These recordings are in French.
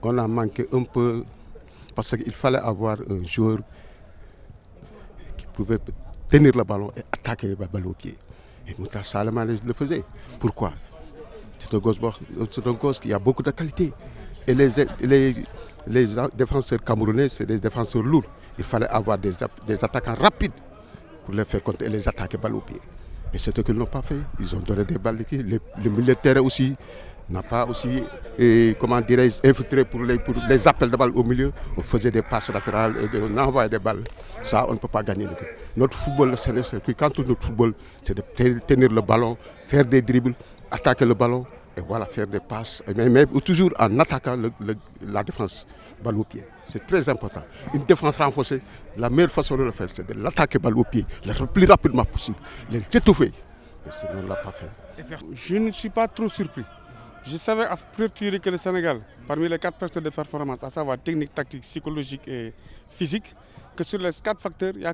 on a manqué un peu parce qu'il fallait avoir un joueur qui pouvait tenir le ballon et attaquer le ballon au pied. Et Moussa Salamane le faisait. Pourquoi? C'est un gosse qui a beaucoup de qualité. Et les défenseurs camerounais, c'est des défenseurs lourds. Il fallait avoir des attaquants rapides pour les faire compter et les attaquer balle au pied. Mais c'est ce qu'ils n'ont pas fait. Ils ont donné des balles. Le milieu de terrain aussi n'a pas aussi, comment dirais-je, infiltré pour les appels de balles au milieu. On faisait des passes latérales et on envoyait des balles. Ça, on ne peut pas gagner. Notre football, c'est quand notre football, c'est de tenir le ballon, faire des dribbles, attaquer le ballon et voilà, faire des passes. Mais toujours en attaquant la défense balle au pied. C'est très important. Une défense renforcée, la meilleure façon de le faire, c'est de l'attaquer balle au pied le plus rapidement possible, les étouffer. Mais sinon, on ne l'a pas fait. Je ne suis pas trop surpris. Je savais à priori que le Sénégal, parmi les 4 facteurs de performance, à savoir technique, tactique, psychologique et physique, que sur les 4 facteurs, il n'y a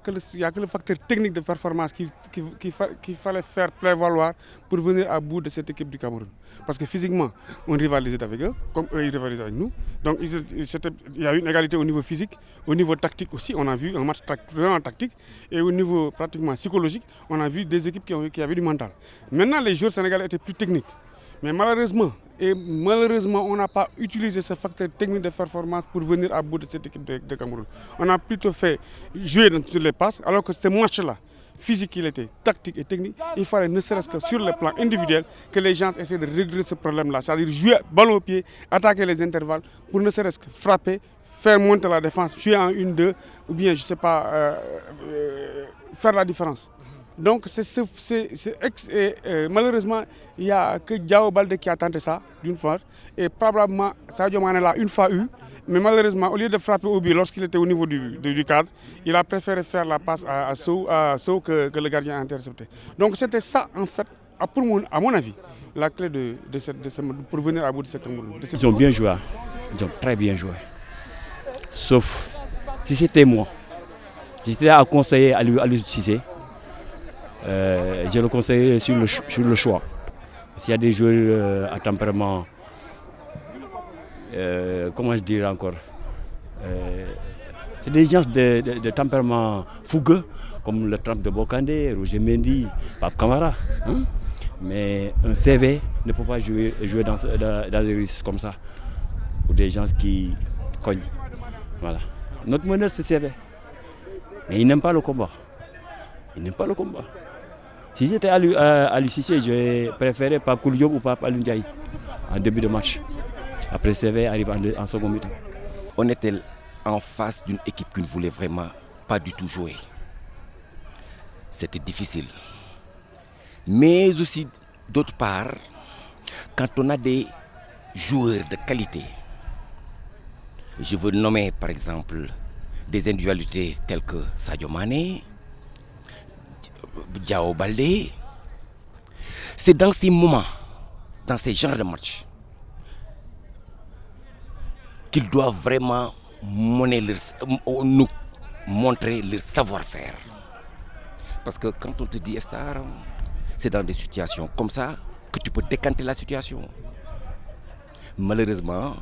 que le facteur technique de performance qu'il fallait faire prévaloir pour venir à bout de cette équipe du Cameroun. Parce que physiquement, on rivalisait avec eux, comme eux ils rivalisaient avec nous. Donc il y a eu une égalité au niveau physique, au niveau tactique aussi, on a vu un match vraiment tactique, et au niveau pratiquement psychologique, on a vu des équipes qui avaient du mental. Maintenant, les joueurs sénégalais étaient plus techniques. Mais malheureusement, on n'a pas utilisé ce facteur technique de performance pour venir à bout de cette équipe de Cameroun. On a plutôt fait jouer sur les passes, alors que ce match-là, physique il était, tactique et technique, il fallait ne serait-ce que sur le plan individuel que les gens essaient de régler ce problème-là. C'est-à-dire jouer ballon au pied, attaquer les intervalles pour ne serait-ce que frapper, faire monter la défense, jouer en 1-2 ou bien, je ne sais pas, faire la différence. Donc malheureusement, il n'y a que Diao Baldé qui a tenté ça, d'une part, et probablement Sadio Mané l'a une fois eu, mais malheureusement, au lieu de frapper au but lorsqu'il était au niveau du cadre, il a préféré faire la passe à Sow que le gardien a intercepté. Donc c'était ça, en fait, à mon avis, la clé pour venir à bout de cette Cameroun. Ils ont bien joué, ils ont très bien joué. Sauf si c'était moi, si j'étais à conseiller à Aliou Cissé, je le conseillerais sur le choix. S'il y a des joueurs à tempérament, comment je dirais encore, c'est des gens de tempérament fougueux, comme le trempe de Bokandé, Roger Mendy, Pape Camara. Hein? Mais un CV ne peut pas jouer dans des risques comme ça, pour des gens qui cognent. Voilà. Notre meneur, c'est CV. Mais il n'aime pas le combat. Il n'aime pas le combat. Si j'étais à l'UCC, j'aurais préféré Pape Koulioub ou Pape Alioune Ndiaye en début de match. Après, CV arrive en second mi-temps. On était en face d'une équipe qui ne voulait vraiment pas du tout jouer. C'était difficile. Mais aussi, d'autre part, quand on a des joueurs de qualité, je veux nommer par exemple des individualités telles que Sadio Mané, Diao Baldé, c'est dans ces moments, dans ces genres de matchs, qu'ils doivent vraiment nous montrer leur savoir-faire. Parce que quand on te dit star, c'est dans des situations comme ça que tu peux décanter la situation. Malheureusement,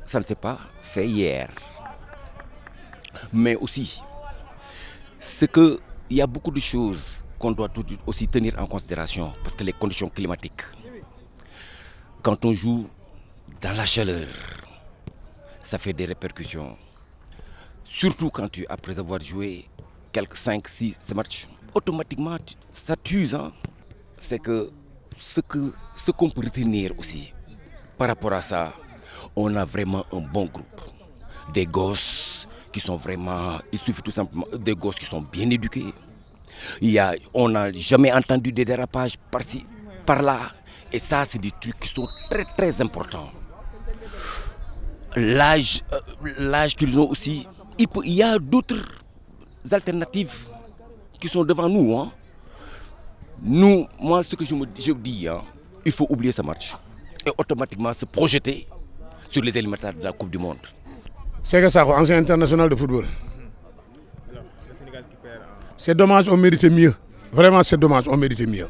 ça ne s'est pas fait hier. Mais aussi, il y a beaucoup de choses qu'on doit aussi tenir en considération, parce que les conditions climatiques, quand on joue dans la chaleur, ça fait des répercussions. Surtout quand après avoir joué quelques 5-6 matchs, automatiquement ça t'use. Hein? C'est que ce qu'on peut retenir aussi par rapport à ça, on a vraiment un bon groupe. Des gosses qui sont vraiment, il suffit tout simplement des gosses qui sont bien éduqués. On n'a jamais entendu des dérapages par-ci, par-là. Et ça, c'est des trucs qui sont très très importants. L'âge qu'ils ont aussi, il y a d'autres alternatives qui sont devant nous. Hein. Nous, moi, ce que je dis, hein, il faut oublier ce match et automatiquement se projeter sur les éliminatoires de la Coupe du Monde. C'est que ça, ancien international de football. C'est dommage, on méritait mieux. Vraiment, c'est dommage, on méritait mieux.